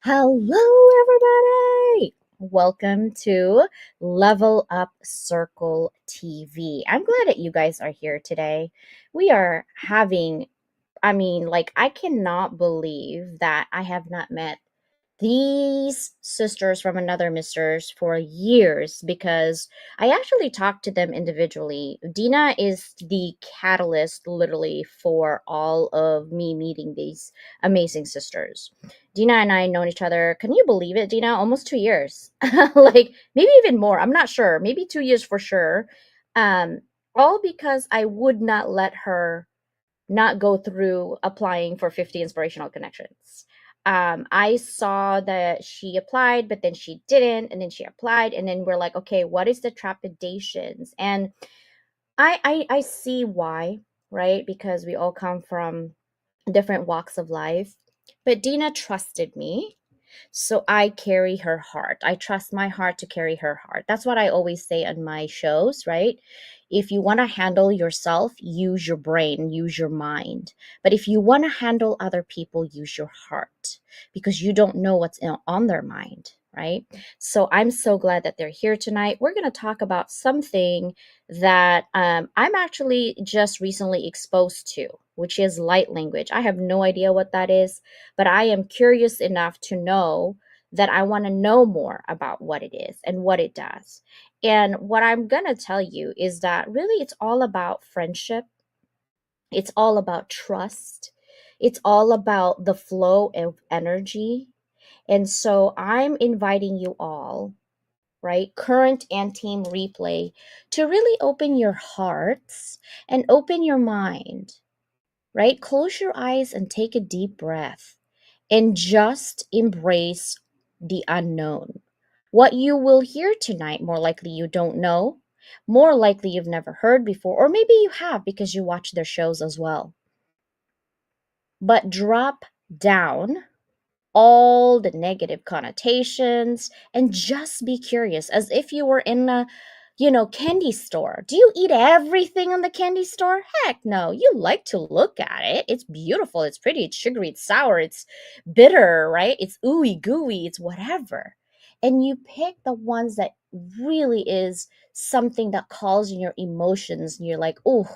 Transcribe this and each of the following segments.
Hello, everybody. Welcome to Level Up Circle TV. I'm glad that you guys are here today. We are having, I cannot believe that I have not met these sisters from another misters for years because I actually talked to them individually. Dina is the catalyst literally for all of me meeting these amazing sisters. Dina and I known each other, can you believe it, Dina? Almost 2 years. Like maybe even more. I'm not sure. Maybe 2 years for sure. Um, all because I would not let her not go through applying for 50 inspirational connections. I saw that she applied, but then she didn't, and then she applied, and then we're like, okay, what is the trepidations? And I see why, right? Because we all come from different walks of life. But Dina trusted me, so I carry her heart. I trust my heart to carry her heart. That's what I always say on my shows, right? If you want to handle yourself, use your brain, use your mind. But if you want to handle other people, use your heart because you don't know what's on their mind, right? So I'm so glad that they're here tonight. We're going to talk about something that I'm actually just recently exposed to, which is light language. I have no idea what that is, but I am curious enough to know that I want to know more about what it is and what it does. And what I'm going to tell you is that really it's all about friendship, it's all about trust, it's all about the flow of energy. And so I'm inviting you all, right, current and team replay, to really open your hearts and open your mind, right? Close your eyes and take a deep breath and just embrace the unknown. What you will hear tonight, more likely you don't know, more likely you've never heard before, or maybe you have because you watch their shows as well. But drop down all the negative connotations and just be curious as if you were in a candy store. Do you eat everything in the candy store? Heck no. You like to look at it. It's beautiful, it's pretty, it's sugary, it's sour, it's bitter, right? It's ooey gooey, it's whatever. And you pick the ones that really is something that calls in your emotions and you're like, oh,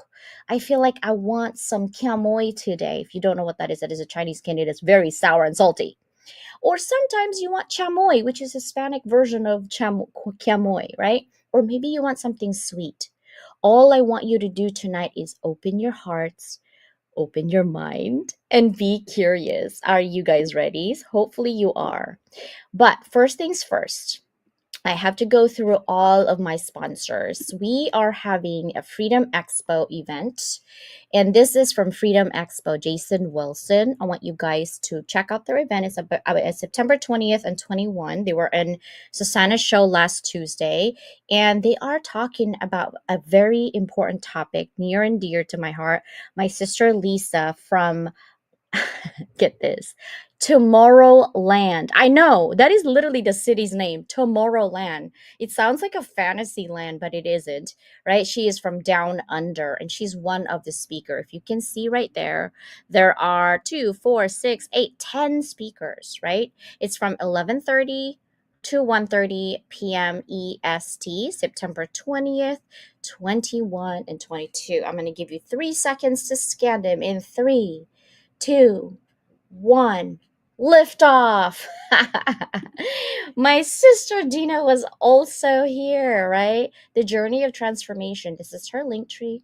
I feel like I want some kiamoy today. If you don't know what that is, that is a Chinese candy that's very sour and salty. Or sometimes you want chamoy, which is Hispanic version of chamoy, right? Or maybe you want something sweet. All I want you to do tonight is open your hearts, open your mind, and be curious. Are you guys ready? Hopefully you are. But first things first, I have to go through all of my sponsors. We are having a Freedom Expo event, and this is from Freedom Expo, Jason Wilson. I want you guys to check out their event. It's September 20th and 21. They were in Susanna's show last Tuesday, and they are talking about a very important topic near and dear to my heart. My sister Lisa from get this, Tomorrowland. I know that is literally the city's name, Tomorrowland. It sounds like a fantasy land, but it isn't, right? She is from down under and she's one of the speaker. If you can see right there, there are 10 speakers, right? It's from 11:30 to 1:30 p.m. EST, September 20th, 21 and 22. I'm going to give you 3 seconds to scan them in 3, 2, 1, lift off. My sister Dina was also here, right? The journey of transformation. This is her link tree.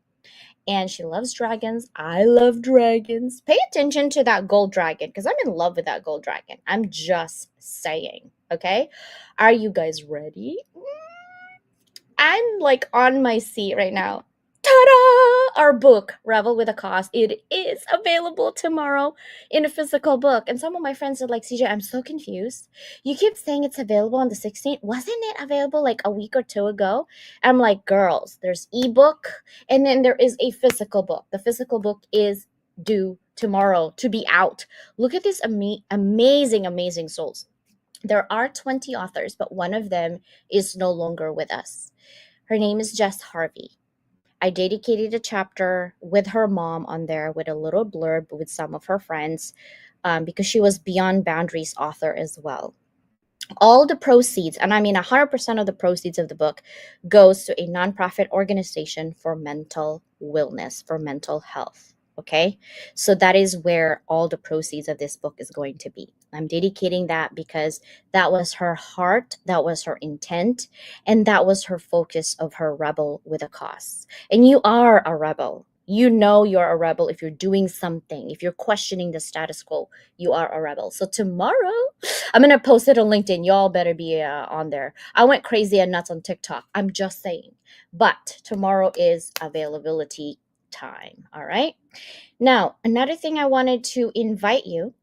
And she loves dragons. I love dragons. Pay attention to that gold dragon because I'm in love with that gold dragon. I'm just saying. Okay. Are you guys ready? I'm like on my seat right now. Ta-da! Our book, Revel with a Cause. It is available tomorrow in a physical book. And some of my friends are like, CJ, I'm so confused. You keep saying it's available on the 16th. Wasn't it available like a week or two ago? I'm like, girls, there's ebook and then there is a physical book. The physical book is due tomorrow to be out. Look at this amazing, amazing souls. There are 20 authors, but one of them is no longer with us. Her name is Jess Harvey. I dedicated a chapter with her mom on there with a little blurb with some of her friends. because she was Beyond Boundaries author as well. All the proceeds, and I mean 100% of the proceeds of the book, goes to a nonprofit organization for mental wellness, for mental health. Okay, so that is where all the proceeds of this book is going to be. I'm dedicating that because that was her heart, that was her intent, and that was her focus of her rebel with a cause. And you are a rebel. You know you're a rebel if you're doing something, if you're questioning the status quo, you are a rebel. So tomorrow, I'm gonna post it on LinkedIn. Y'all better be on there. I went crazy and nuts on TikTok. I'm just saying. But tomorrow is availability time. All right. Now, another thing I wanted to invite you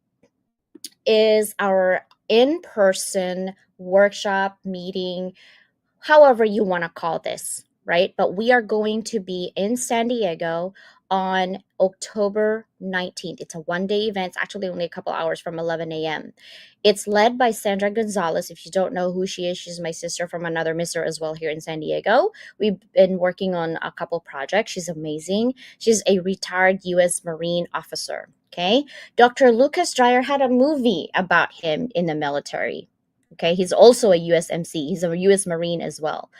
is our in-person workshop meeting, however you want to call this, right? But we are going to be in San Diego on October 19th. It's a one-day event. It's actually only a couple hours, from 11 a.m. It's led by Sandra Gonzalez. If you don't know who she is, she's my sister from another mister as well here in San Diego. We've been working on a couple projects. She's amazing. She's a retired U.S. Marine officer. Okay. Dr. Lucas Dreyer had a movie about him in the military. Okay, he's also a USMC. He's a US Marine as well.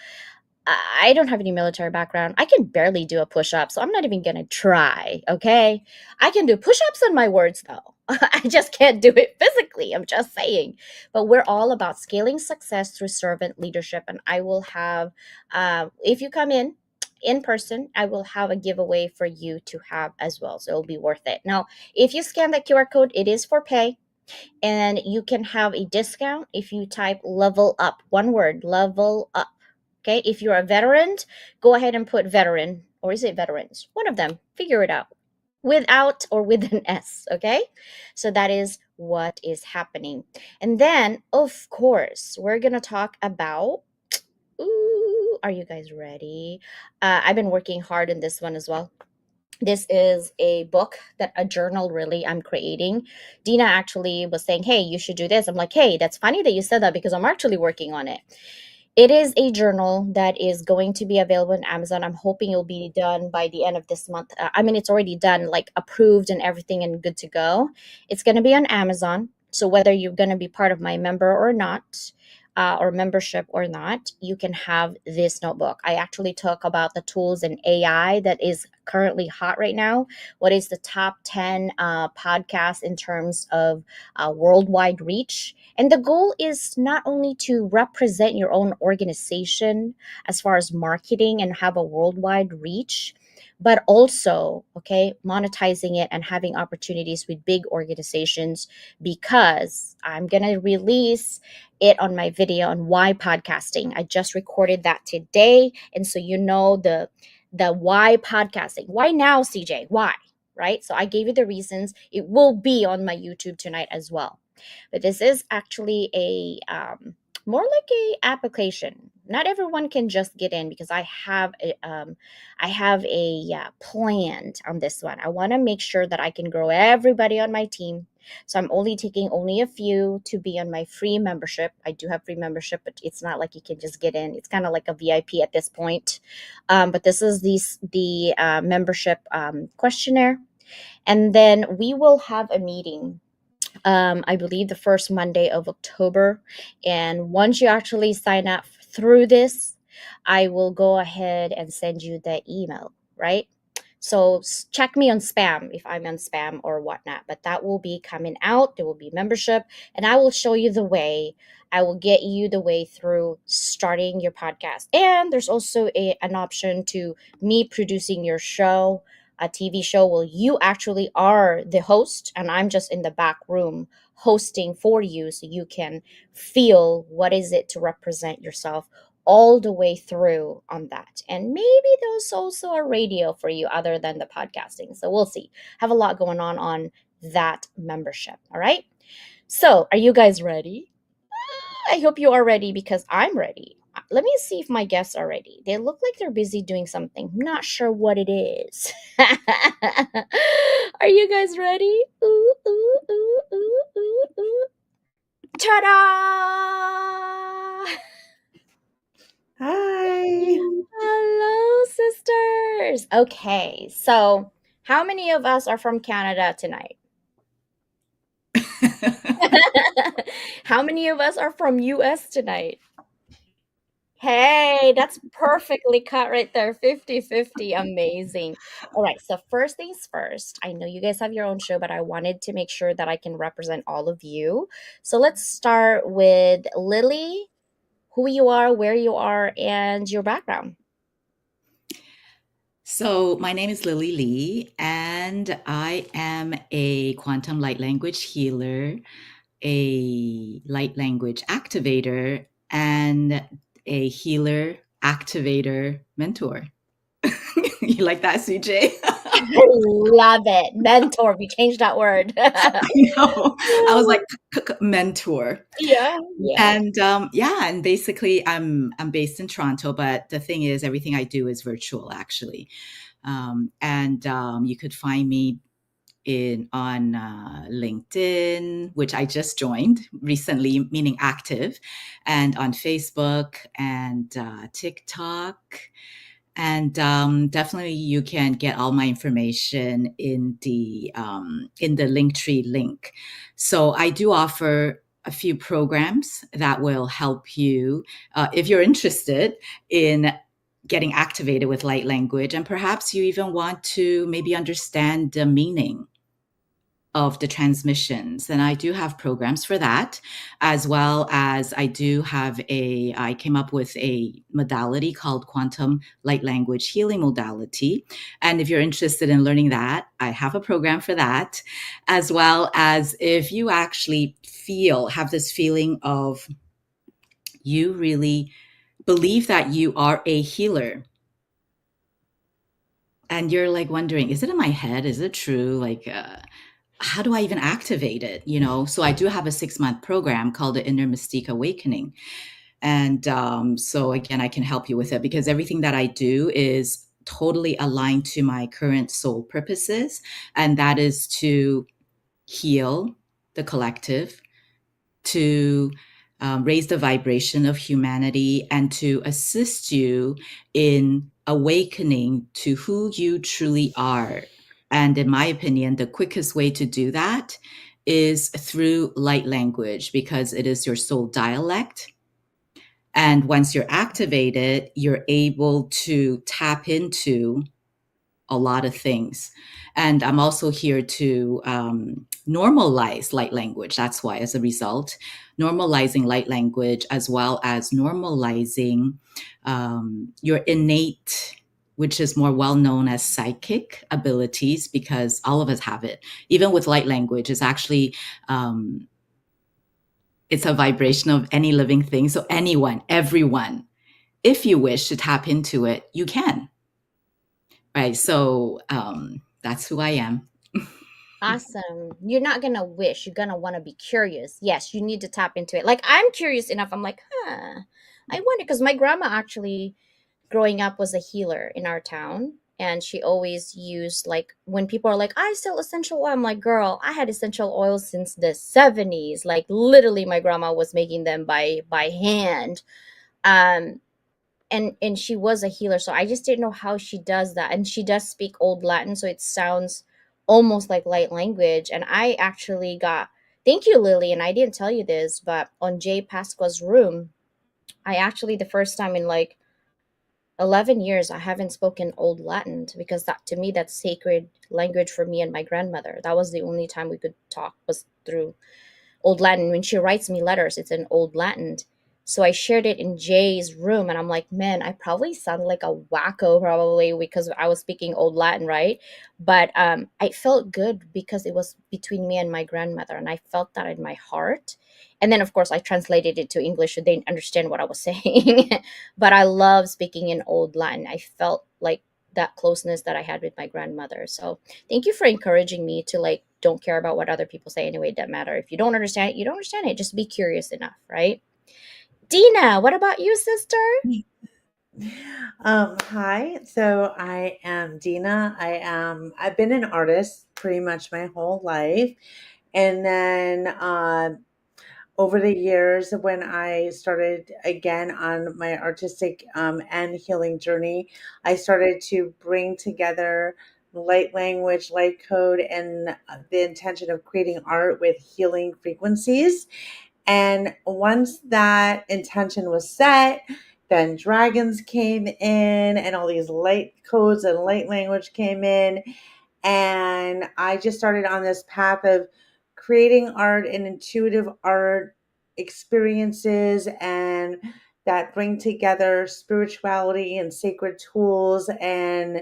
I don't have any military background. I can barely do a push up, so I'm not even going to try. Okay, I can do push ups on my words though. I just can't do it physically. I'm just saying. But we're all about scaling success through servant leadership. And I will have, if you come in person, I will have a giveaway for you to have as well. So it'll be worth it. Now, if you scan that QR code, it is for pay, and you can have a discount if you type level up, one word, level up. Okay, if you're a veteran, go ahead and put veteran, or is it veterans, one of them, figure it out, without or with an S. Okay, so that is what is happening. And then of course we're gonna talk about, ooh, are you guys ready? I've been working hard on this one as well. This is a book, that a journal really, I'm creating. Dina actually was saying, hey, you should do this. I'm like, hey, that's funny that you said that, because I'm actually working on it. It is a journal that is going to be available on Amazon. I'm hoping it'll be done by the end of this month. I mean, it's already done, like approved and everything and good to go. It's going to be on Amazon. So whether you're going to be part of my member or not, or membership or not, you can have this notebook. I actually talk about the tools and AI that is currently hot right now. What is the top 10 podcasts in terms of worldwide reach? And the goal is not only to represent your own organization as far as marketing and have a worldwide reach, but also, okay, monetizing it and having opportunities with big organizations, because I'm going to release it on my video on why podcasting. I just recorded that today. And so you know the why podcasting. Why now, CJ? Why? Right? So I gave you the reasons. It will be on my YouTube tonight as well. But this is actually a more like a application. Not everyone can just get in, because I have a planned on this one. I want to make sure that I can grow everybody on my team. So I'm only taking only a few to be on my free membership. I do have free membership, but it's not like you can just get in. It's kind of like a VIP at this point. But this is the membership questionnaire. And then we will have a meeting, I believe the first Monday of October. And once you actually sign up through this, I will go ahead and send you the email, right? So check me on spam if I'm on spam or whatnot, but that will be coming out. There will be membership, and I will show you the way. I will get you the way through starting your podcast. And there's also an option to me producing your show, a TV show. Well, you actually are the host, and I'm just in the back room hosting for you, so you can feel what is it to represent yourself all the way through on that. And maybe there's also a radio for you other than the podcasting. So we'll see. Have a lot going on that membership. All right. So are you guys ready? I hope you are ready, because I'm ready. Let me see if my guests are ready. They look like they're busy doing something. I'm not sure what it is. Are you guys ready? Ooh, ooh, ooh, ooh, ooh, ooh. Ta-da! Hi. Hello, sisters. Okay, so how many of us are from Canada tonight? How many of us are from US tonight? Hey, that's perfectly cut right there. 50-50. Amazing. All right, so first things first. I know you guys have your own show, but I wanted to make sure that I can represent all of you. So let's start with Lily, who you are, where you are, and your background. So, my name is Lily Lee, and I am a quantum light language healer, a light language activator, and a healer activator mentor. You like that, CJ? Love it. Mentor. We changed that word. You know, I was like mentor. Yeah, yeah. Yeah, and basically I'm based in Toronto, but the thing is everything I do is virtual actually. You could find me in on LinkedIn, which I just joined recently, meaning active, and on Facebook and TikTok. And definitely, you can get all my information in the Linktree link. So I do offer a few programs that will help you if you're interested in getting activated with light language, and perhaps you even want to maybe understand the meaning of the transmissions. And I do have programs for that, as well as I came up with a modality called quantum light language healing modality. And if you're interested in learning that, I have a program for that, as well as if you actually have this feeling of you really believe that you are a healer, and you're like wondering, is it in my head? Is it true? How do I even activate it? So I do have a 6-month program called the Inner Mystique Awakening. And so again, I can help you with it because everything that I do is totally aligned to my current soul purposes. And that is to heal the collective, to raise the vibration of humanity, and to assist you in awakening to who you truly are. And in my opinion, the quickest way to do that is through light language because it is your soul dialect. And once you're activated, you're able to tap into a lot of things. And I'm also here to normalize light language. That's why, as a result, normalizing light language as well as normalizing your innate, which is more well known as psychic abilities, because all of us have it. Even with light language, um, it's a vibration of any living thing. So anyone, everyone, if you wish to tap into it, you can. Right. So that's who I am. Awesome. You're not gonna wish, you're gonna wanna be curious. Yes, you need to tap into it. Like, I'm curious enough, I'm like, huh, I wonder, because my grandma actually, growing up, was a healer in our town. And she always used, like, when people are like, I sell essential oil, I'm like, girl, I had essential oils since the 70s. Like, literally, my grandma was making them by hand. Um, and she was a healer, so I just didn't know how she does that. And she does speak old Latin, so it sounds almost like light language. And I actually got, thank you, Lily, and I didn't tell you this, but on Jay Pasqua's room, I actually, the first time in like 11 years, I haven't spoken old Latin, because that, to me, that's sacred language for me and my grandmother. That was the only time we could talk, was through old Latin. When she writes me letters, it's in old Latin. So I shared it in Jay's room, and I'm like, man, I probably sound like a wacko, probably because I was speaking old Latin, right? But I felt good because it was between me and my grandmother, and I felt that in my heart. And then, of course, I translated it to English so they didn't understand what I was saying. But I love speaking in old Latin. I felt like that closeness that I had with my grandmother. So thank you for encouraging me to, like, don't care about what other people say anyway. It doesn't matter. If you don't understand it, you don't understand it. Just be curious enough, right? Dina, what about you, sister? Hi. So I am Dina. I've been an artist pretty much my whole life. And then over the years, when I started again on my artistic and healing journey, I started to bring together light language, light code, and the intention of creating art with healing frequencies. And once that intention was set, then dragons came in and all these light codes and light language came in. And I just started on this path of creating art and intuitive art experiences and that bring together spirituality and sacred tools and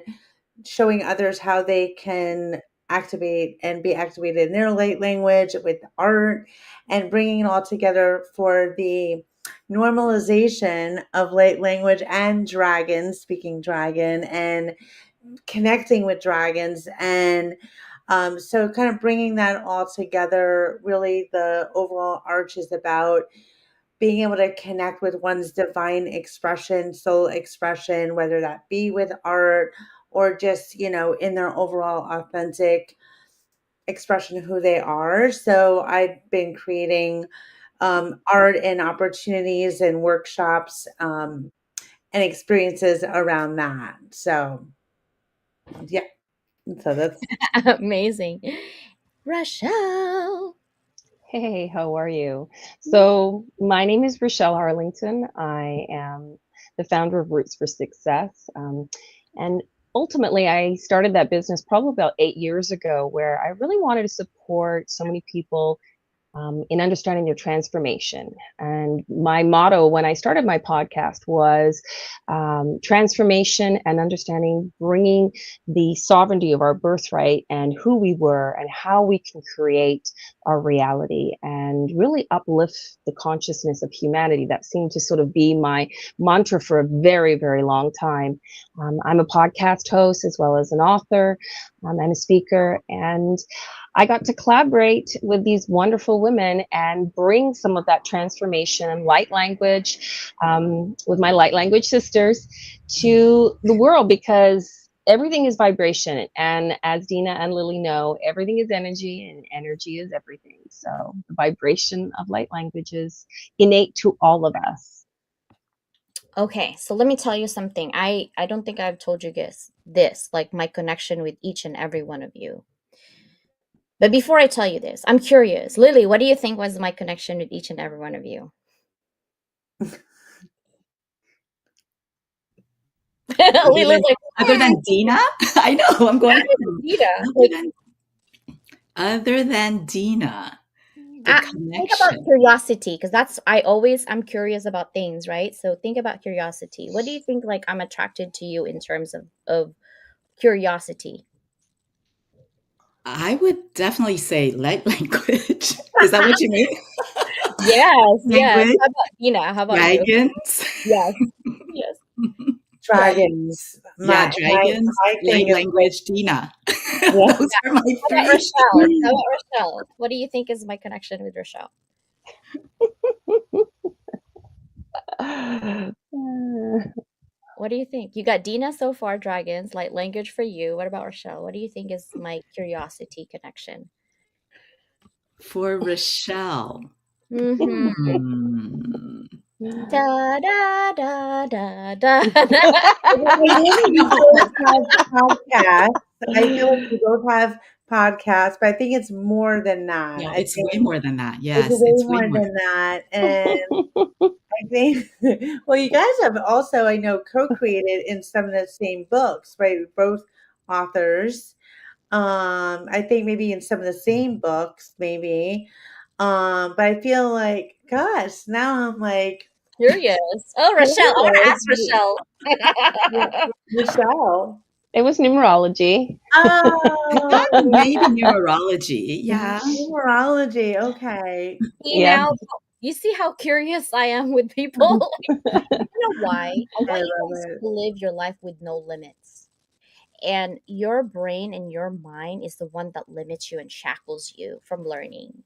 showing others how they can activate and be activated in their light language with art and bringing it all together for the normalization of light language and dragons, speaking dragon, and connecting with dragons. And so kind of bringing that all together, really the overall arch is about being able to connect with one's divine expression, soul expression, whether that be with art or just, in their overall authentic expression of who they are. So I've been creating art and opportunities and workshops and experiences around that. So, yeah. So that's Amazing. Rochelle. Hey, how are you? So, my name is Rochelle Harlington. I am the founder of Roots for Success. And ultimately, I started that business probably about 8 years ago, where I really wanted to support so many people in understanding their transformation. And my motto when I started my podcast was transformation and understanding, bringing the sovereignty of our birthright and who we were and how we can create our reality and really uplift the consciousness of humanity. That seemed to sort of be my mantra for a very, very long time. I'm a podcast host as well as an author and a speaker. And I got to collaborate with these wonderful women and bring some of that transformation and light language with my light language sisters to the world, because everything is vibration. And as Dina and Lily know, everything is energy and energy is everything. So the vibration of light language is innate to all of us. Okay, so let me tell you something. I don't think I've told you guys this, like my connection with each and every one of you. But before I tell you this, I'm curious. Lily, what do you think was my connection with each and every one of you? Lily's like, Other than Dina? I know, I'm going. Dina. Other than, other than Dina, the Think about connection. curiosity, because I'm curious about things, right? So think about curiosity. What do you think, like, I'm attracted to you in terms of curiosity? I would definitely say light language. Is that what you mean? Yes, yes. Language, How about Dina? How about you? dragons. Yes, yes. Dragon. dragons. Yeah, dragons, My light thing is like, language, Dina. yeah. Those are my How about three. Rochelle? How about Rochelle? What do you think is my connection with Rochelle? What do you think? You got Dina so far, dragons, light language for you. What about Rochelle? What do you think is my curiosity connection? For Rochelle. Mm-hmm. Hmm. Da da da da da. I know that you No, both have podcasts. I feel like you both have podcasts, but I think it's more than that. no, I it's think way more than that. it's Yes, way it's way more more. than that. And I think, well, you guys have also, I know, co-created in some of the same books, right? Both authors. I think maybe in some of the same books, maybe. But I feel like, gosh, now I'm like, Curious. Oh, Rochelle. I want to curious. ask Rochelle. Michelle. It was numerology. I thought maybe Oh, numerology. Yeah. numerology. Okay. See Yep. now, you see how curious I am with people? You know why? I I want you love guys it. to live your life with no limits. And your brain and your mind is the one that limits you and shackles you from learning.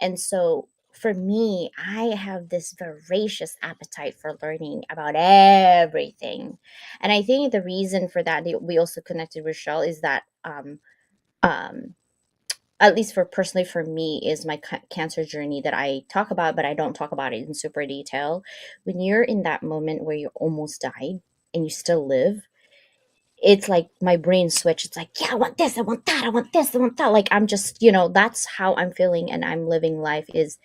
And so for me, I have this voracious appetite for learning about everything. And I think the reason for that, we also connected with Rochelle, is that um, at least for personally for me, is my cancer journey that I talk about, but I don't talk about it in super detail. When you're in that moment where you almost died and you still live, it's like my brain switch. It's like, yeah, I want this, I want that, I want this, I want that. Like I'm just, that's how I'm feeling and I'm living life is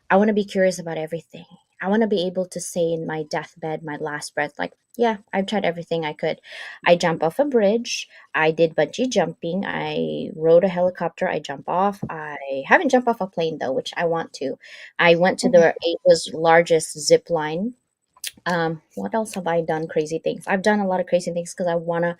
I want to be curious about everything. I want to be able to say in my deathbed, my last breath, like, yeah, I've tried everything I could. I jump off a bridge. I did bungee jumping. I rode a helicopter. I jump off. I haven't jumped off a plane though, which I want to. I went to the Asia's largest zip line. What else have I done? Crazy things. I've done a lot of crazy things because I want to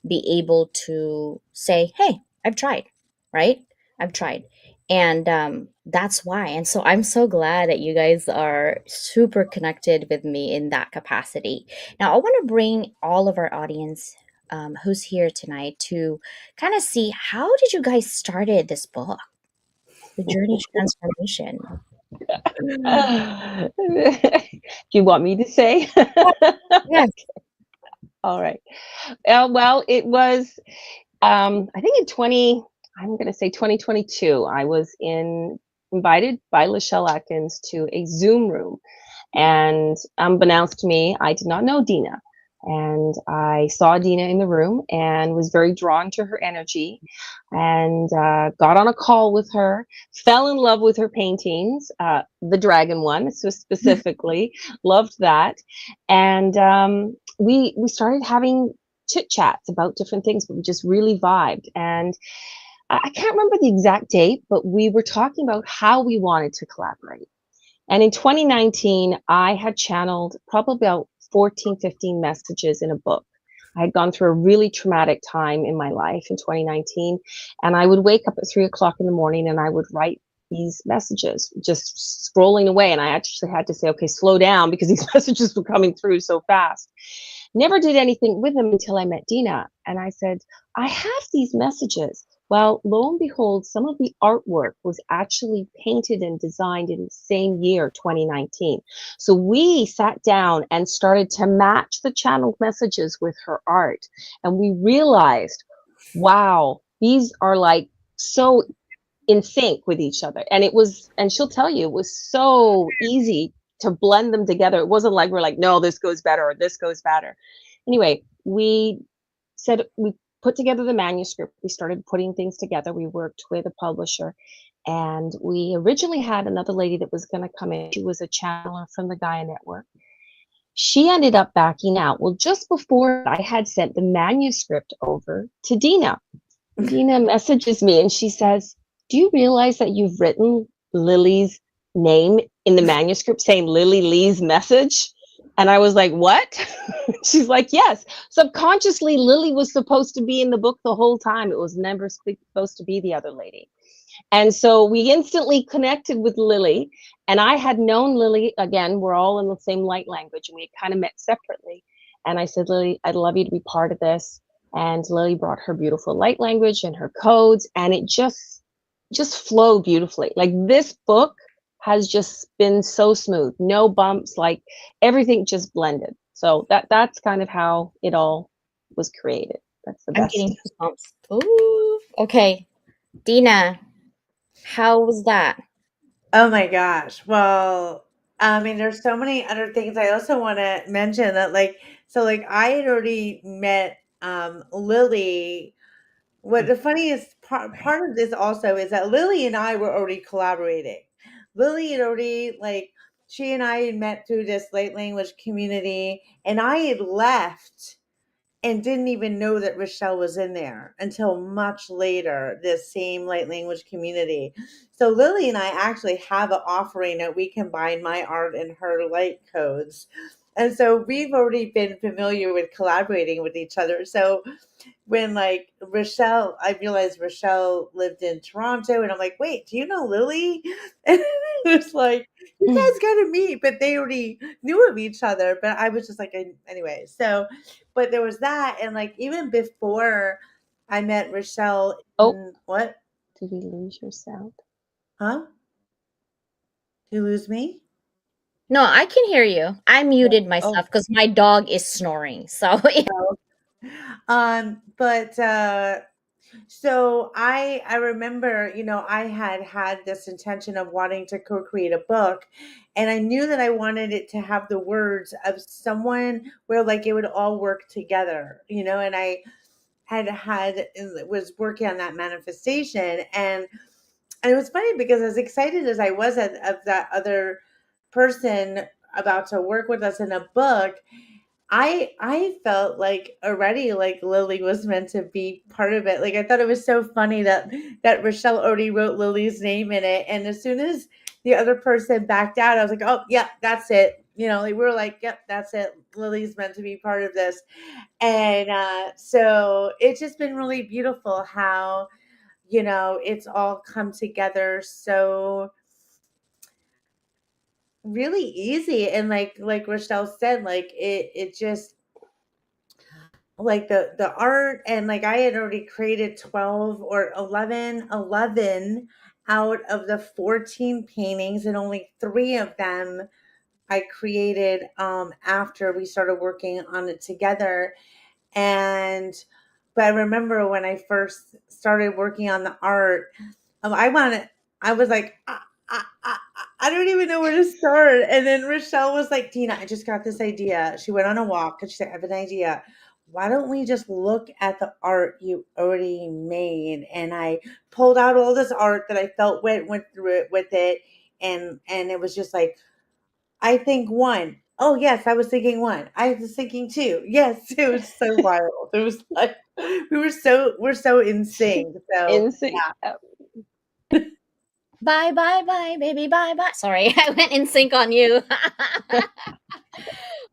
be able to say, hey, I've tried, right? I've tried. And that's why. And so I'm so glad that you guys are super connected with me in that capacity. Now, I want to bring all of our audience who's here tonight to kind of see how did you guys started this book, The Journey to Transformation? Do you want me to say? Yeah. All right. Well, it was, I think I'm going to say 2022, I was invited by Lachelle Atkins to a Zoom room. And unbeknownst to me, I did not know Dina. And I saw Dina in the room and was very drawn to her energy and got on a call with her, fell in love with her paintings, the dragon one, so specifically, loved that. And we started having chit chats about different things, but we just really vibed. And I can't remember the exact date, but we were talking about how we wanted to collaborate. And in 2019, I had channeled probably about 14, 15 messages in a book. I had gone through a really traumatic time in my life in 2019. And I would wake up at 3 o'clock in the morning and I would write these messages, just scrolling away. And I actually had to say, okay, slow down because these messages were coming through so fast. Never did anything with them until I met Dina. And I said, I have these messages. Well, lo and behold, some of the artwork was actually painted and designed in the same year, 2019. So we sat down and started to match the channeled messages with her art. And we realized, wow, these are like so in sync with each other. And she'll tell you, it was so easy to blend them together. It wasn't like we're like, no, this goes better or this goes better. Anyway, we put together the manuscript. We started putting things together. We worked with a publisher. And we originally had another lady that was going to come in. She was a channeler from the Gaia Network. She ended up backing out. Well, just before I had sent the manuscript over to Dina. Dina messages me and she says, do you realize that you've written Lily's name in the manuscript saying Lily Lee's message? And I was like, what? She's like, yes. Subconsciously, Lily was supposed to be in the book the whole time. It was never supposed to be the other lady. And so we instantly connected with Lily. And I had known Lily, again, we're all in the same light language, and we kind of met separately. And I said, Lily, I'd love you to be part of this. And Lily brought her beautiful light language and her codes, and it just flowed beautifully. Like this book has just been so smooth, no bumps, like everything just blended. So that's kind of how it all was created. That's the I'm best. getting goosebumps. Ooh. Okay. Dina, how was that? Oh my gosh. Well, I mean, there's so many other things I also want to mention that like I had already met Lily. What the funniest part of this also is that Lily and I were already collaborating. Lily had already she and I had met through this light language community, and I had left and didn't even know that Rochelle was in there until much later, this same light language community. So Lily and I actually have an offering that we combine my art and her light codes. And so we've already been familiar with collaborating with each other. So when Rochelle, I realized Rochelle lived in Toronto, and I'm like, wait, do you know Lily? And it was like, you guys got to meet, but they already knew of each other. But I was just like, anyway. So, but there was that, and even before I met Rochelle, Oh, what? did we lose your sound? Huh? Did you lose me? No, I can hear you. I muted Oh, myself because my dog is snoring. So but So I remember, I had this intention of wanting to co-create a book, and I knew that I wanted it to have the words of someone where like it would all work together, and I was working on that manifestation, and it was funny because as excited as I was of that other person about to work with us in a book, I felt like already like Lily was meant to be part of it. Like I thought it was so funny that Rochelle already wrote Lily's name in it, and as soon as the other person backed out, I was like, oh yeah, that's it. Like we were like, yep, that's it. Lily's meant to be part of this, and so it's just been really beautiful how it's all come together so really easy, and like Rochelle said, like it just like the art, and like I had already created 12 or 11 out of the 14 paintings, and only 3 of them I created after we started working on it together. And but I remember when I first started working on the art, I was like, I don't even know where to start. And then Rochelle was like, Dina, I just got this idea. She went on a walk and she said, I have an idea. Why don't we just look at the art you already made? And I pulled out all this art that I felt went through it with it. And it was just like, I think 1. Oh yes, I was thinking 1. I was thinking 2. Yes, it was so wild. It was like we're so in sync. So Insane. Bye, bye, bye, baby, bye, bye. Sorry, I went in sync on you.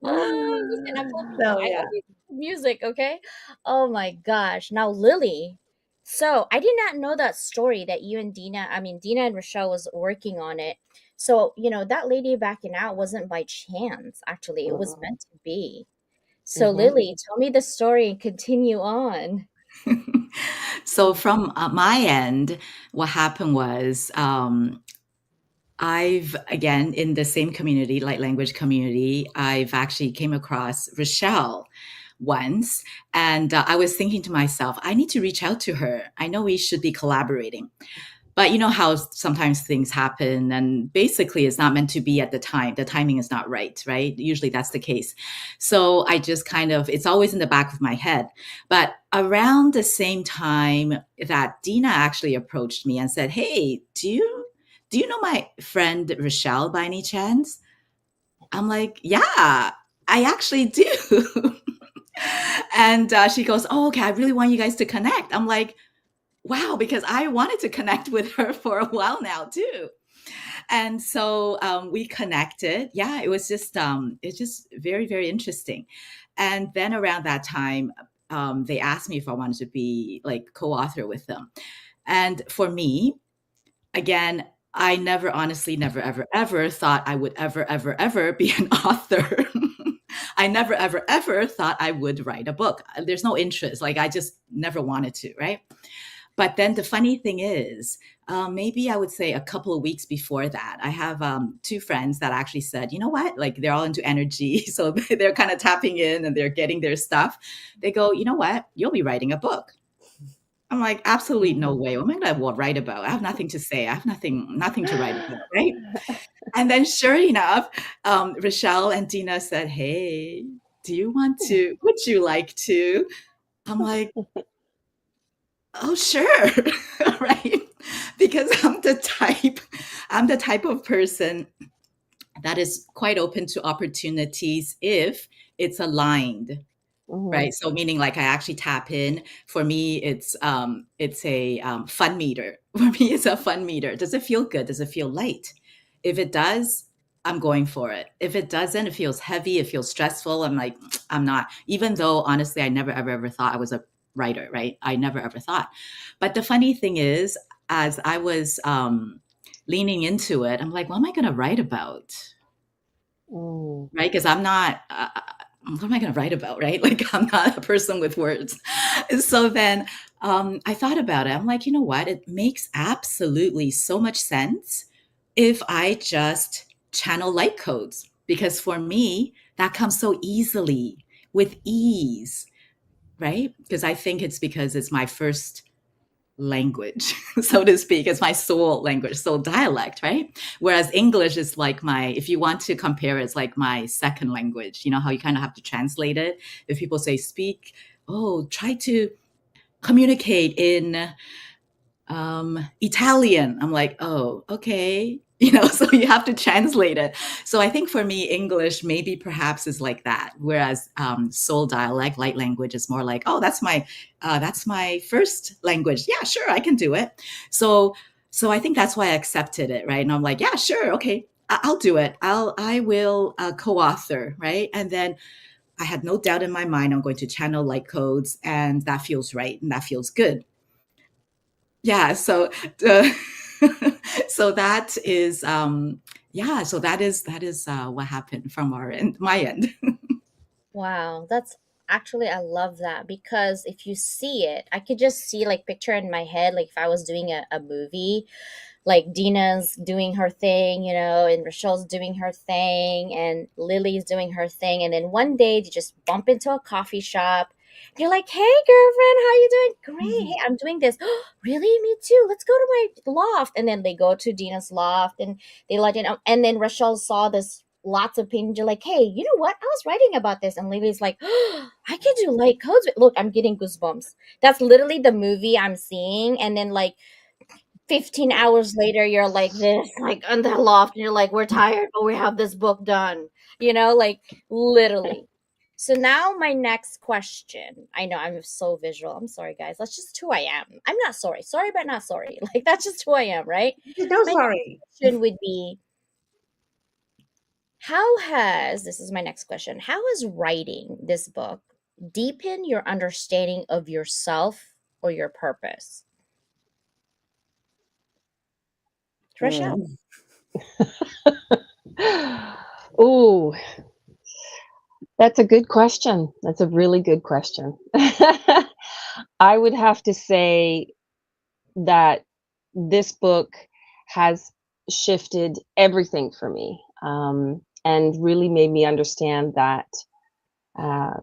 Oh, listen, I'm telling you, so I yeah. always music, okay? Oh my gosh. Now, Lily. So I did not know that story that you and Dina and Rochelle was working on it. So, that lady backing out wasn't by chance, actually. It was Mm-mm. meant to be. So, Mhm. Lily, tell me the story and continue on. So from my end, what happened was I've again in the same community, light language community, I've actually came across Rochelle once, and I was thinking to myself, I need to reach out to her. I know we should be collaborating. But you know how sometimes things happen and basically it's not meant to be at the time. The timing is not right, right? Usually that's the case. So I just kind of, it's always in the back of my head. But around the same time that Dina actually approached me and said, hey, do you know my friend Rochelle by any chance? I'm like, yeah, I actually do. And she goes, oh, okay, I really want you guys to connect. I'm like, wow, because I wanted to connect with her for a while now too. And so we connected. Yeah, it's just very, very interesting. And then around that time, they asked me if I wanted to be like co-author with them. And for me, again, I never honestly, never, ever, ever thought I would ever be an author. I never, ever, ever thought I would write a book. There's no interest. Like I just never wanted to, right? But then the funny thing is, maybe I would say a couple of weeks before that, I have 2 friends that actually said, you know what? Like they're all into energy. So they're kind of tapping in and they're getting their stuff. They go, you know what? You'll be writing a book. I'm like, absolutely no way. What am I going to write about? I have nothing to say. I have nothing to write about, right? And then sure enough, Rochelle and Dina said, hey, would you like to? I'm like, oh, sure. Right. Because I'm the type of person that is quite open to opportunities if it's aligned. Mhm. Right. So meaning like I actually tap in. For me, it's a fun meter. For me, it's a fun meter. Does it feel good? Does it feel light? If it does, I'm going for it. If it doesn't, it feels heavy, it feels stressful. I'm like, I'm not, even though honestly, I never ever ever thought I was a writer, right? I never ever thought. But the funny thing is, as I was leaning into it, I'm like, what am I going to write about? Mm. Right? Because I'm not, what am I going to write about? Right? Like, I'm not a person with words. So then I thought about it. I'm like, you know what? It makes absolutely so much sense if I just channel light codes. Because for me, that comes so easily with ease, right? Because I think it's because it's my first language, so to speak. It's my soul language, soul dialect, right? Whereas English is like my, if you want to compare, it's like my second language. You know how you kind of have to translate it? If people say speak, oh, try to communicate in Italian. I'm like, oh, okay. So you have to translate it. So I think for me, English maybe perhaps is like that. Whereas soul dialect, light language is more like, oh, that's my first language. Yeah, sure, I can do it. So I think that's why I accepted it, right? And I'm like, yeah, sure, okay, I'll do it. I will co-author, right? And then I had no doubt in my mind I'm going to channel light codes, and that feels right and that feels good. Yeah, uh, so that is yeah, so that is what happened from our end, my end. Wow, that's actually, I love that because if you see it, I could just see like picture in my head, like if I was doing a movie, like Dina's doing her thing, and Rochelle's doing her thing, and Lily's doing her thing, and then one day they just bump into a coffee shop. And you're like, "Hey, girlfriend, how you doing?" "Great. Hey, I'm doing this." "Really? Me too. Let's go to my loft." And then they go to Dina's loft, and they let it out. And then Rochelle saw this lots of paint. You're like, "Hey, you know what? I was writing about this." And Lily's like, "I can do light codes." Look, I'm getting goosebumps. That's literally the movie I'm seeing. And then like 15 hours later, you're like this, like on the loft, and you're like, "We're tired, but we have this book done." Like literally. So now my next question. I know I'm so visual. I'm sorry, guys. That's just who I am. I'm not sorry. Sorry, but not sorry. Like that's just who I am, right? No, My next sorry. question would be, this is my next question. How has writing this book deepened your understanding of yourself or your purpose? Rochelle. Mm. Oh, that's a good question. That's a really good question. I would have to say that this book has shifted everything for me, and really made me understand that uh,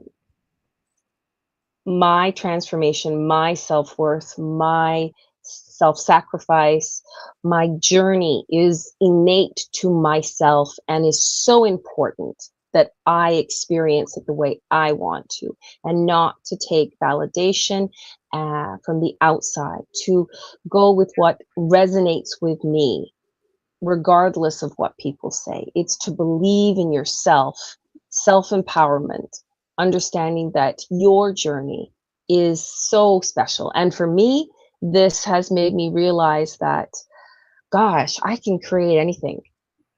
my transformation, my self worth, my self sacrifice, my journey is innate to myself and is so important that I experience it the way I want to, and not to take validation from the outside, to go with what resonates with me regardless of what people say. It's to believe in yourself, self empowerment, understanding that your journey is so special. And for me, this has made me realize that, gosh, I can create anything.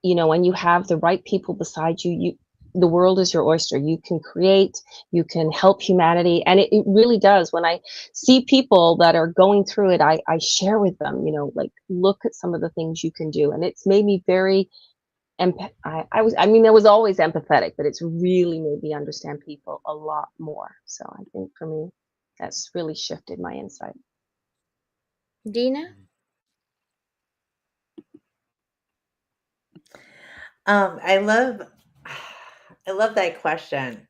When you have the right people beside you, the world is your oyster. You can create, you can help humanity. And it really does. When I see people that are going through it, I share with them, like, look at some of the things you can do. And it's made me very I was always empathetic, but it's really made me understand people a lot more. So I think for me, that's really shifted my insight. Dina? I love I love that question.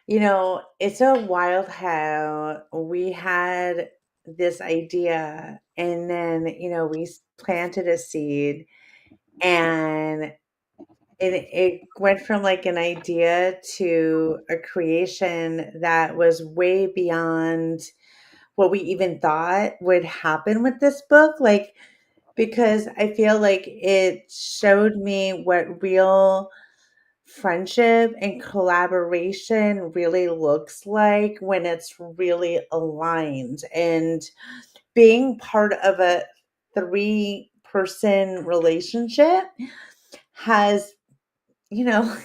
It's so wild how we had this idea, and then, we planted a seed, and it went from like an idea to a creation that was way beyond what we even thought would happen with this book. Like, because I feel like it showed me what real friendship and collaboration really looks like when it's really aligned. And being part of a three-person relationship has, you know,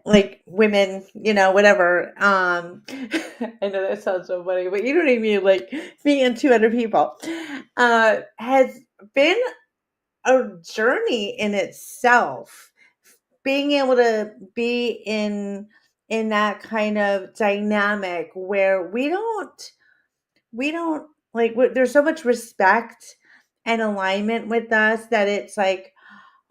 like women, whatever. I know that sounds so funny, but you know what I mean? Like me and two other people has been a journey in itself. Being able to be in that kind of dynamic where we don't like there's so much respect and alignment with us that it's like,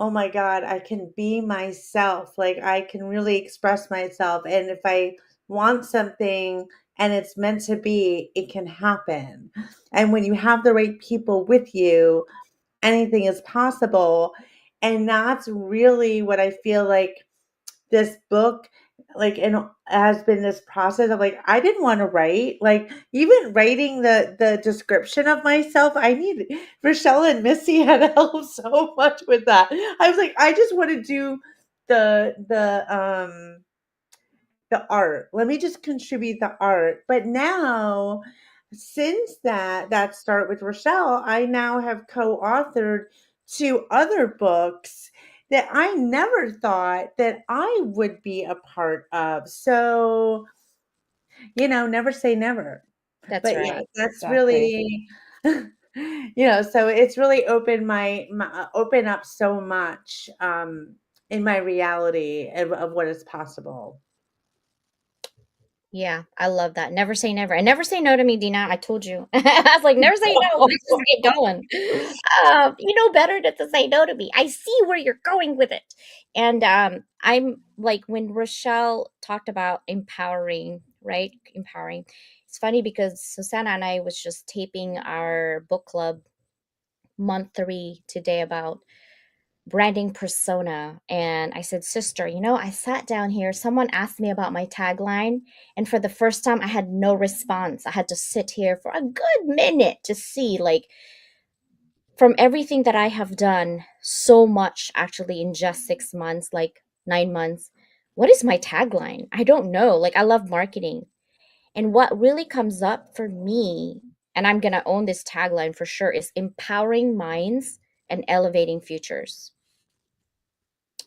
oh my God, I can be myself. Like I can really express myself. And if I want something and it's meant to be, it can happen. And when you have the right people with you, anything is possible. And that's really what I feel like this book, like, and has been this process of, like, I didn't want to write, like, even writing the description of myself. I need Rochelle and Missy had helped so much with that. I was like, I just want to do the art. Let me just contribute the art. But now, since that start with Rochelle, I now have co-authored two other books that I never thought that I would be a part of. So, never say never. That's But yeah, right. that's Exactly. really so it's really opened my open up so much in my reality of what is possible. Yeah, I love that. Never say never. And never say no to me, Dina. I told you. I was like, never say no. Let's just get going. You know better than to say no to me. I see where you're going with it. And I'm like, when Rochelle talked about empowering, right? Empowering. It's funny because Susanna and I was just taping our book club month 3 today about branding persona. And I said, Sister, I sat down here. Someone asked me about my tagline. And for the first time, I had no response. I had to sit here for a good minute to see, like, from everything that I have done so much actually in just 6 months, like 9 months, what is my tagline? I don't know. Like, I love marketing. And what really comes up for me, and I'm going to own this tagline for sure, is empowering minds and elevating futures.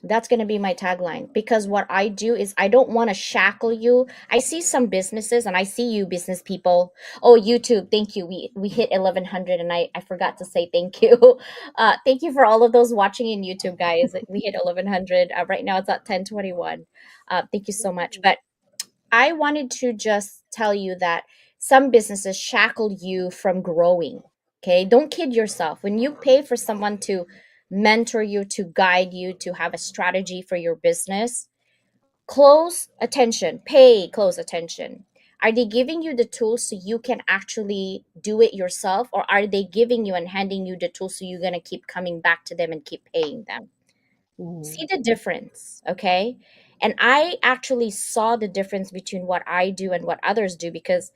That's going to be my tagline, because what I do is I don't want to shackle you. I see some businesses, and I see you business people. Oh, YouTube, thank you. We hit 1100, and I forgot to say thank you. Thank you for all of those watching in YouTube, guys. We hit 1100. Right now it's at 1021. Thank you so much. But I wanted to just tell you that some businesses shackle you from growing. Okay. Don't kid yourself. When you pay for someone to mentor you, to guide you, to have a strategy for your business, close attention, pay close attention. Are they giving you the tools so you can actually do it yourself? Or are they giving you and handing you the tools so you're going to keep coming back to them and keep paying them? See Mhm. the difference, okay? And I actually saw the difference between what I do and what others do, because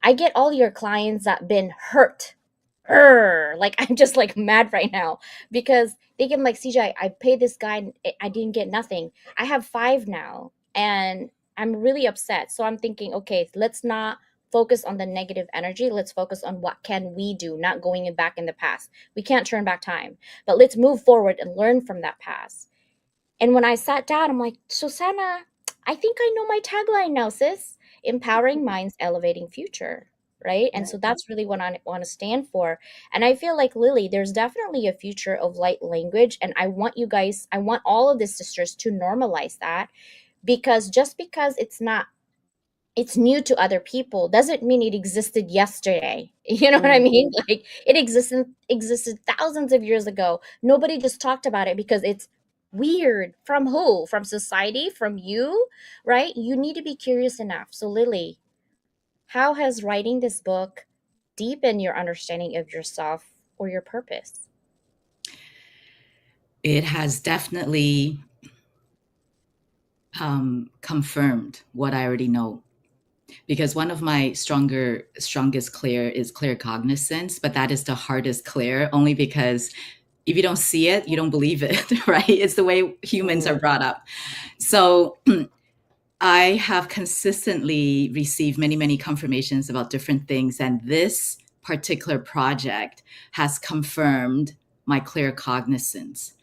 I get all your clients that been hurt. Like, I'm just like mad right now because they can, like, CJ, I paid this guy and I didn't get nothing. I have 5 now and I'm really upset. So I'm thinking, okay, let's not focus on the negative energy. Let's focus on what can we do, not going back in the past. We can't turn back time, but let's move forward and learn from that past. And when I sat down, I'm like, Susanna, I think I know my tagline now, sis. Empowering minds, elevating future. Right. And so that's really what I want to stand for. And I feel like, Lily, there's definitely a future of light language. And I want all of the sisters to normalize that, because just because it's new to other people doesn't mean it existed yesterday. You know what I mean? Mhm. Like, it existed thousands of years ago. Nobody just talked about it because it's weird. From who? From society? From you? Right? You need to be curious enough. So, Lily, how has writing this book deepened your understanding of yourself or your purpose? It has definitely confirmed what I already know. Because one of my strongest clear is clear cognizance, but that is the hardest clear, only because if you don't see it, you don't believe it, right? It's the way humans are Mhm. brought up. So I have consistently received many, many confirmations about different things. And this particular project has confirmed my clear cognizance.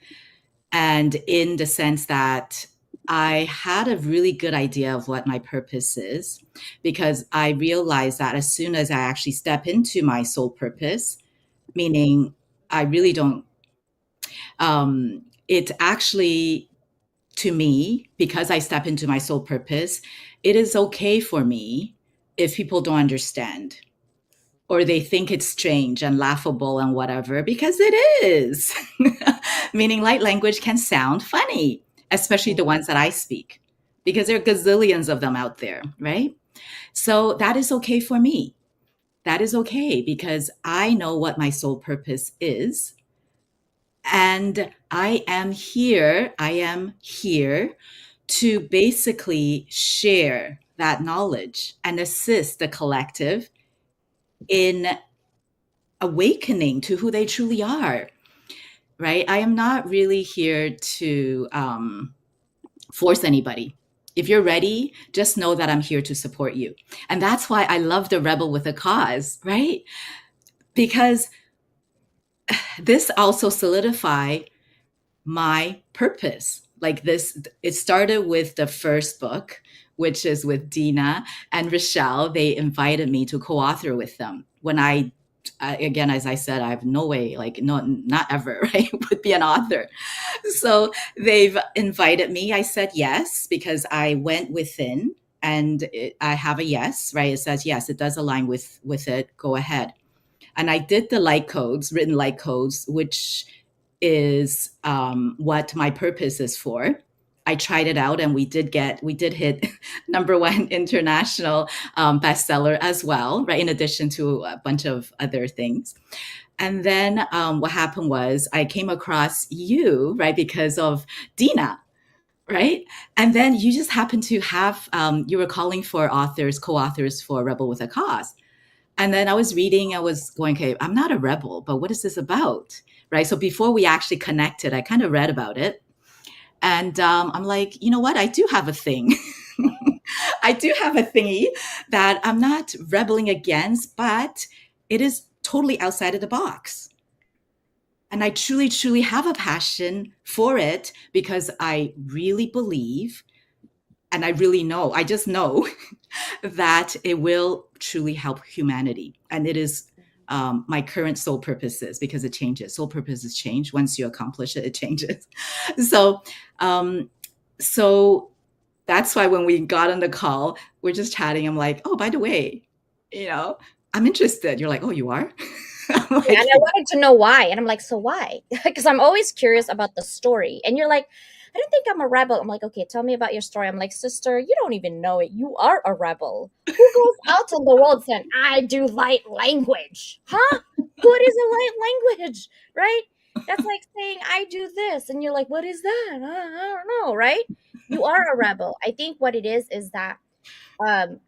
And in the sense that I had a really good idea of what my purpose is, because I realized that as soon as I actually step into my soul purpose, meaning I really don't, it actually, to me, because I step into my soul purpose, it is okay for me if people don't understand or they think it's strange and laughable and whatever, because it is. Meaning light language can sound funny, especially the ones that I speak, because there are gazillions of them out there, right? So that is okay for me. That is okay because I know what my soul purpose is. And I am here to basically share that knowledge and assist the collective in awakening to who they truly are, right? I am not really here to force anybody. If you're ready, just know that I'm here to support you. And that's why I love the Rebel with a Cause, right? Because this also solidified my purpose. Like this, it started with the first book, which is with Dina and Rochelle. They invited me to co-author with them. When again, as I said, I have no way, like no, not ever, right, would be an author. So they've invited me. I said yes because I went within, and I have a yes, right? It says yes, it does align with it. Go ahead. And I did the light codes, written light codes, which is what my purpose is for. I tried it out, and we did hit #1 international bestseller as well, right? In addition to a bunch of other things. And then what happened was I came across you, right, because of Dina, right? And then you just happened to have, you were calling for authors, co-authors for Rebel with a Cause. And then I was reading, I was going, okay, I'm not a rebel, but what is this about? Right. So before we actually connected, I kind of read about it. And I'm like, you know what? I do have a thing. I do have a thingy that I'm not rebelling against, but it is totally outside of the box. And I truly, truly have a passion for it because I really believe, and I really know, I just know that it will truly help humanity. And it is my current soul purposes, because it changes. Soul purposes change. Once you accomplish it, it changes. So, so that's why when we got on the call, we're just chatting. I'm like, oh, by the way, I'm interested. You're like, oh, you are? I'm Yeah, like, and I wanted to know why. And I'm like, so why? Because I'm always curious about the story. And you're like, I don't think I'm a rebel. I'm like, okay, tell me about your story. I'm like, sister, you don't even know it. You are a rebel. Who goes out in the world saying, I do light language? Huh? What is a light language? Right? That's like saying, I do this. And you're like, what is that? I don't know. Right? You are a rebel. I think what it is that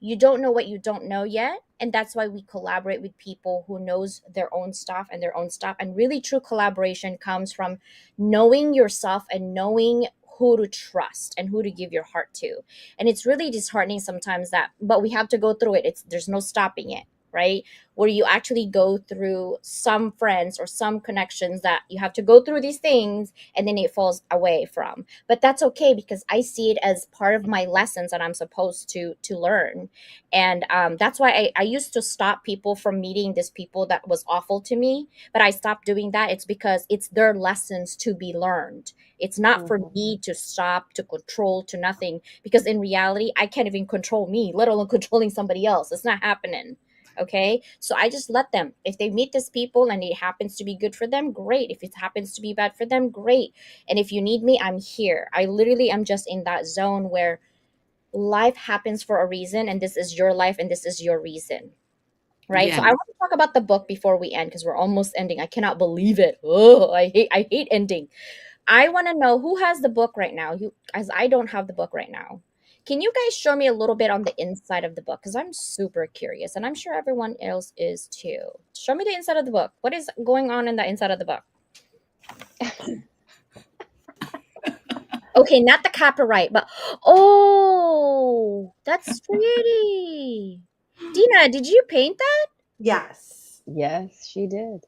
you don't know what you don't know yet, and that's why we collaborate with people who knows their own stuff and their own stuff. And really true collaboration comes from knowing yourself and knowing who to trust and who to give your heart to. And it's really disheartening sometimes that, but we have to go through it. It's There's no stopping it, right? Where you actually go through some friends or some connections that you have to go through these things, and then it falls away from. But that's okay, because I see it as part of my lessons that I'm supposed to learn. And that's why I used to stop people from meeting these people that was awful to me. But I stopped doing that. It's because it's their lessons to be learned. It's not for me to stop, to control, to nothing. Because in reality, I can't even control me, let alone controlling somebody else. It's not happening. Okay, so I just let them. If they meet these people and it happens to be good for them, great. If it happens to be bad for them, great. And if you need me, I'm here. I literally am just in that zone where life happens for a reason, and this is your life and this is your reason, right? So I yeah, want to talk about the book before we end, because we're almost ending. I cannot believe it. Oh, I hate ending. I want to know who has the book right now. You, as I don't have the book right now. Can you guys show me a little bit on the inside of the book? Because I'm super curious, and I'm sure everyone else is too. Show me the inside of the book. What is going on in the inside of the book? Okay, not the copyright, but oh, that's pretty. Dina, did you paint that? Yes. Yes, she did.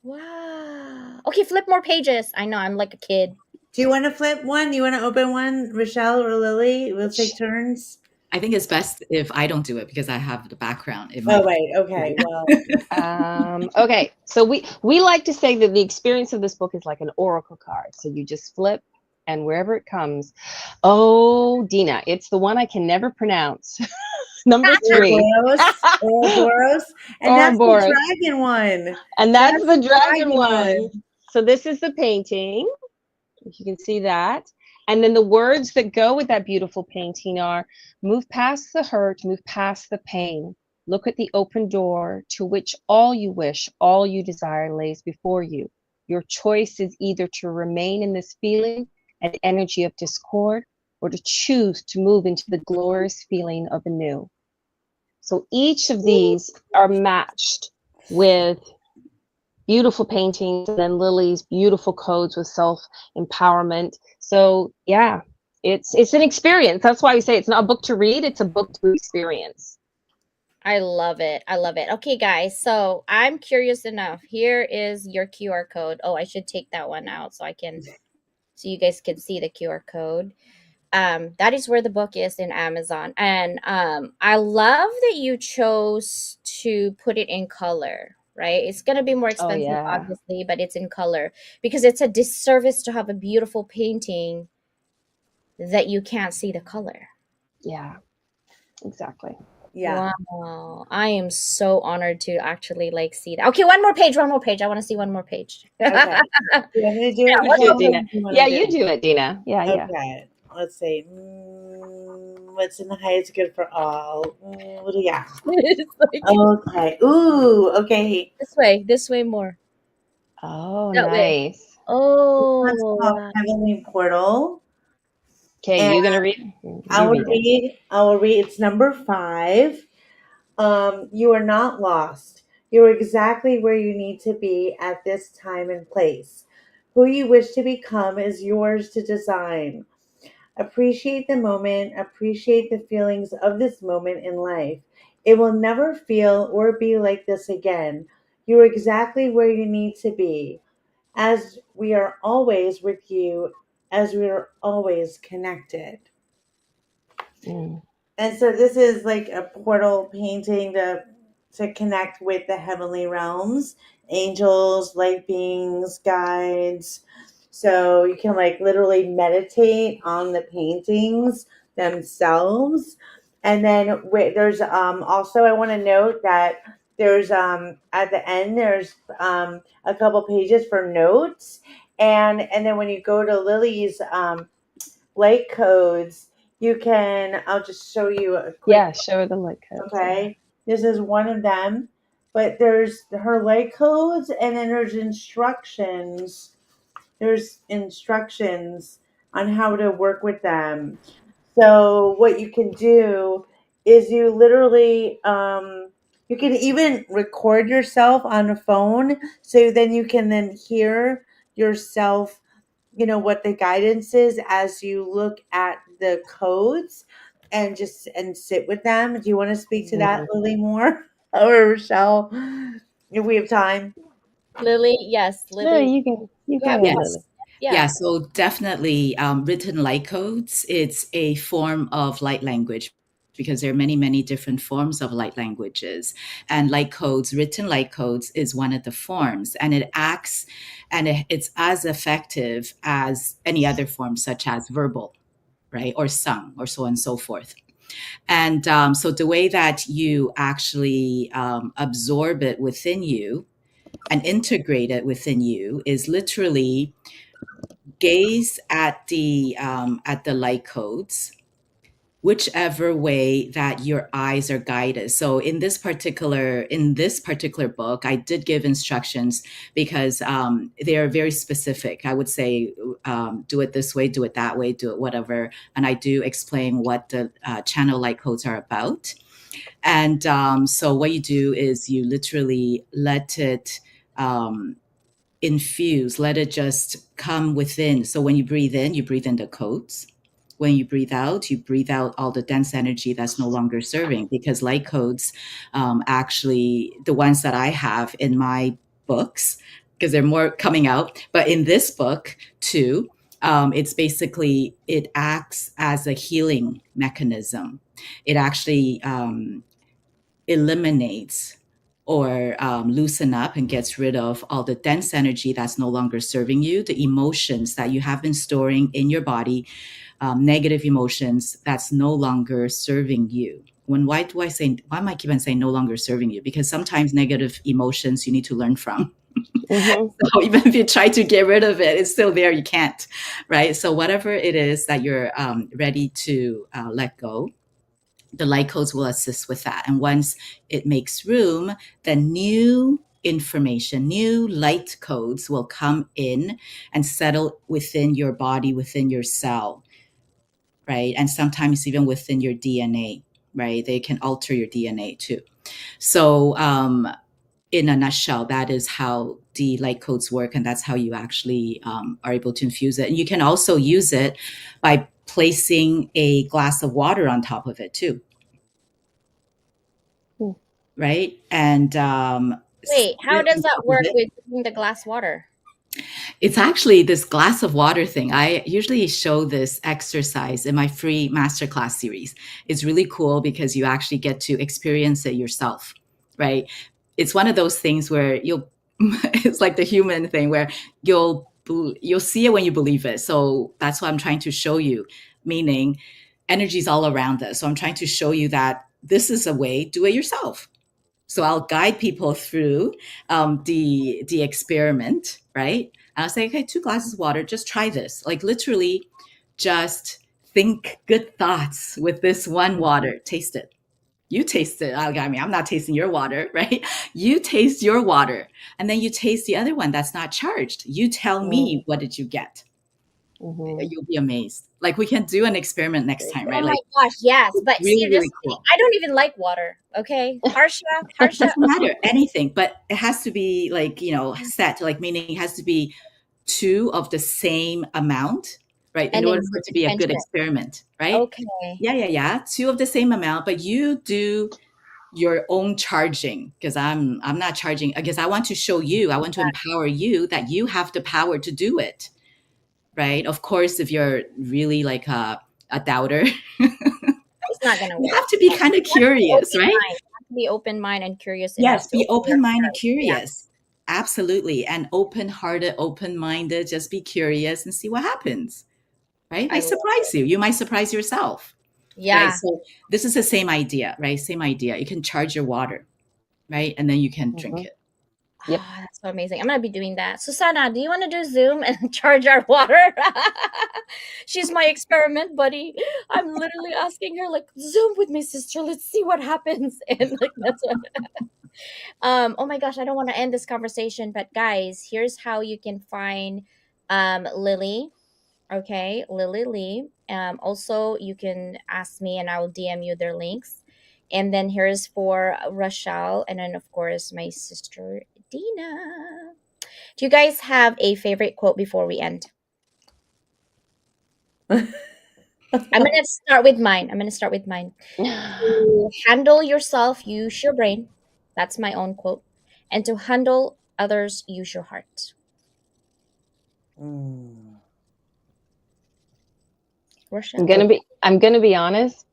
Wow. Okay, flip more pages. I know I'm like a kid. Do you want to flip one? You want to open one, Rochelle or Lily? We'll take turns. I think it's best if I don't do it because I have the background. It Oh, might. wait. Okay. Well, Okay, so we like to say that the experience of this book is like an oracle card. So you just flip, and wherever it comes, oh, Dina, it's the one I can never pronounce. Number 3. Ouroboros. Ouroboros. And that's the Ouroboros. dragon one. And that's the dragon dragon one. So this is the painting, if you can see that. And then the words that go with that beautiful painting are: move past the hurt, move past the pain. Look at the open door to which all you wish, all you desire lays before you. Your choice is either to remain in this feeling and energy of discord, or to choose to move into the glorious feeling of anew. So each of these are matched with beautiful paintings, and then Lily's beautiful codes with self-empowerment. So yeah, it's an experience. That's why we say it's not a book to read, it's a book to experience. I love it. I love it. Okay, guys. So I'm curious enough. Here is your QR code. Oh, I should take that one out so you guys can see the QR code. That is where the book is in Amazon. And I love that you chose to put it in color, right? It's going to be more Oh expensive, yeah. obviously, but it's in color because it's a disservice to have a beautiful painting that you can't see the color. Yeah, exactly. Yeah. Wow. I am so honored to actually like see that. Okay, one more page, one more page. I want to see one more page. Okay. You want me to do it, You do Michelle? it, What Dina. do you want Yeah, to you do? do it, Dina. Yeah, yeah. Okay. Let's see. What's in the heights good for all? What do you got? It's like Okay. Ooh. Okay. this way more. Oh, That way. nice. This one's Oh, called wow. Heavenly Portal, Okay, and you gonna read? I You will read it. read. I will read. It's number 5. You are not lost. You are exactly where you need to be at this time and place. Who you wish to become is yours to design. Appreciate the moment, appreciate the feelings of this moment in life. It will never feel or be like this again. You're exactly where you need to be, as we are always with you, as we are always connected. Mm. And so this is like a portal painting to connect with the heavenly realms, angels, light beings, guides. So you can like literally meditate on the paintings themselves. And then there's also I want to note that there's at the end there's a couple pages for notes, and then when you go to Lily's light codes, you can, I'll just show you a quick, Yeah, show the light codes. Yeah. okay? This is one of them, but there's her light codes, and then there's instructions. There's instructions on how to work with them. So what you can do is you literally, you can even record yourself on a phone, so then you can then hear yourself, what the guidance is as you look at the codes, and sit with them. Do you want to speak to that, Mhm. Lily, more? Or Rochelle, if we have time? Lily, yes, No, Lily. you You go have ahead, more. Yes. Lily. Yeah. Yeah, so definitely written light codes. It's a form of light language because there are many, many different forms of light languages. And light codes, written light codes, is one of the forms. And it acts and it's as effective as any other form, such as verbal, right? Or sung, or so on and so forth. And so the way that you actually absorb it within you and integrate it within you is literally gaze at the light codes, whichever way that your eyes are guided. So in this particular book, I did give instructions because they are very specific. I would say, do it this way, do it that way, do it whatever, and I do explain what the channel light codes are about. And so what you do is you literally let it infuse, let it just come within. So when you breathe in the codes. When you breathe out all the dense energy that's no longer serving, because light codes, actually, the ones that I have in my books, because there are more coming out, but in this book too, it's basically, it acts as a healing mechanism. It actually eliminates or loosen up and gets rid of all the dense energy that's no longer serving you, the emotions that you have been storing in your body, negative emotions that's no longer serving you. Why am I keep on saying no longer serving you? Because sometimes negative emotions you need to learn from. Mhm. So even if you try to get rid of it, it's still there. You can't, right? So whatever it is that you're ready to let go, the light codes will assist with that. And once it makes room, then new information, new light codes will come in and settle within your body, within your cell, right? And sometimes even within your DNA, right? They can alter your DNA too. So, in a nutshell, that is how the light codes work, and that's how you actually are able to infuse it. And you can also use it by placing a glass of water on top of it too, Hmm. right? And Wait, how sit does on that top of work it. with drinking the glass water? It's actually this glass of water thing. I usually show this exercise in my free masterclass series. It's really cool because you actually get to experience it yourself, right? It's one of those things where you'll it's like the human thing where you'll see it when you believe it. So that's what I'm trying to show you, meaning energy is all around us. So I'm trying to show you that this is a way, do it yourself. So I'll guide people through the experiment, right? And I'll say, okay, 2 glasses of water, just try this. Like literally, just think good thoughts with this one water. Taste it. You taste it. I mean, I'm not tasting your water, right? You taste your water, and then you taste the other one that's not charged. You tell me, what did you get? Mhm. You'll be amazed. Like we can do an experiment next time, right? Oh my Like gosh, yes. it's But see, really, this really thing, cool. I don't even like water. Okay, Harsha, Harsha. Doesn't matter anything, but it has to be like, set, like meaning it has to be two of the same amount, right? In And order for it to be a good intention. experiment, right? Okay. Yeah. Two of the same amount, but you do your own charging because I'm not charging because I want to show you, I want to empower you that you have the power to do it, right? Of course, if you're really like a doubter, It's not gonna you work. have to be No. kind of You have to be curious, open right? mind. You have to be open mind and curious Yes, enough to be open your open minded, heart. Yeah. curious. Absolutely. And open hearted, open minded. Just be curious and see what happens, right? It I might love surprise it. you. You might surprise yourself, right? Yeah. So, this is the same idea, right? Same idea. You can charge your water, right? And then you can drink Mhm. it. Yep. Ah, that's so amazing. I'm gonna be doing that. Susanna, do you want to do Zoom and charge our water? She's my experiment buddy. I'm literally asking her like, Zoom with me, sister. Let's see what happens. And like that's what. Oh my gosh, I don't want to end this conversation, but guys, here's how you can find Lily. Okay, Lily Lee. Also, you can ask me and I will DM you their links. And then here's for Rochelle, and then of course my sister Dina. Do you guys have a favorite quote before we end? I'm gonna start with mine. I'm gonna start with mine. To handle yourself, use your brain. That's my own quote. And to handle others, use your heart. Mm. Rochelle. I'm gonna be honest.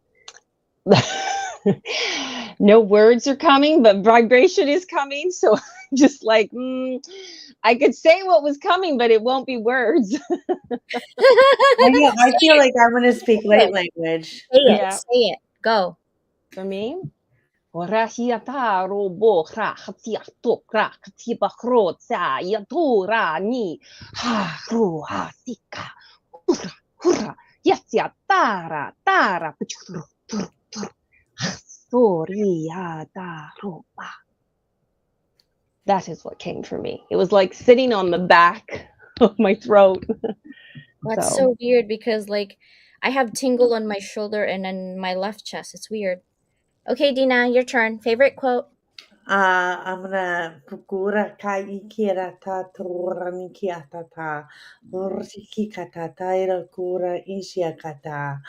No words are coming, but vibration is coming. So just like I could say what was coming, but it won't be words. I Say feel it. like I'm going to speak Say light it. language. Say it. Yeah, Say it. Go. for me. Warahiyata robo kra khatia to kra khatiba kro sa yatura ni ha ru ha tika hura hura yasya tara puchuru tur tur sorry da roba. That is what came for me. It was like sitting on the back of my throat. That's So so weird because like I have tingle on my shoulder and then my left chest. It's weird. Okay, Dina, your turn. Favorite quote? I'm gonna kukura kai kira ta turani kiata ta uriki kata ta ira kura ishia kata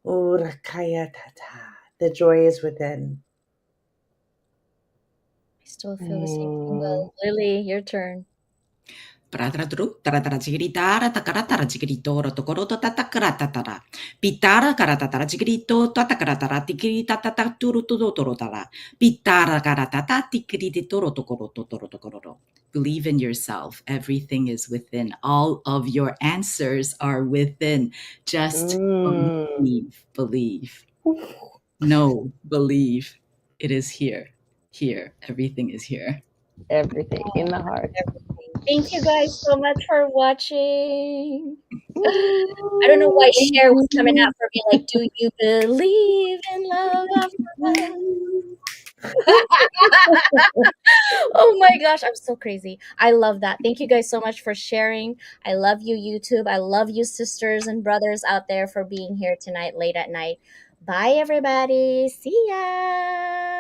ura kaya tata. The joy is within. I still feel the same mm, tingle. Lily, your turn. Pratatru, taratara takara chigrito, tokoroto tatakara. Pitara karatara chigrito, tatakara tikiri tataturu torotara. Pitara karatata tikiri tokoro. Believe in yourself. Everything is within. All of your answers are within. Just mm, believe. No, believe. It is here. Here. Everything is here. everything in the heart. Thank you guys so much for watching. I don't know why Ooh, Cher was coming out for me like, "Do you believe in love after love?" Oh my gosh, I'm so crazy. I love that. Thank you guys so much for sharing. I love you, YouTube. I love you, sisters and brothers out there, for being here tonight, late at night. Bye, everybody. See ya.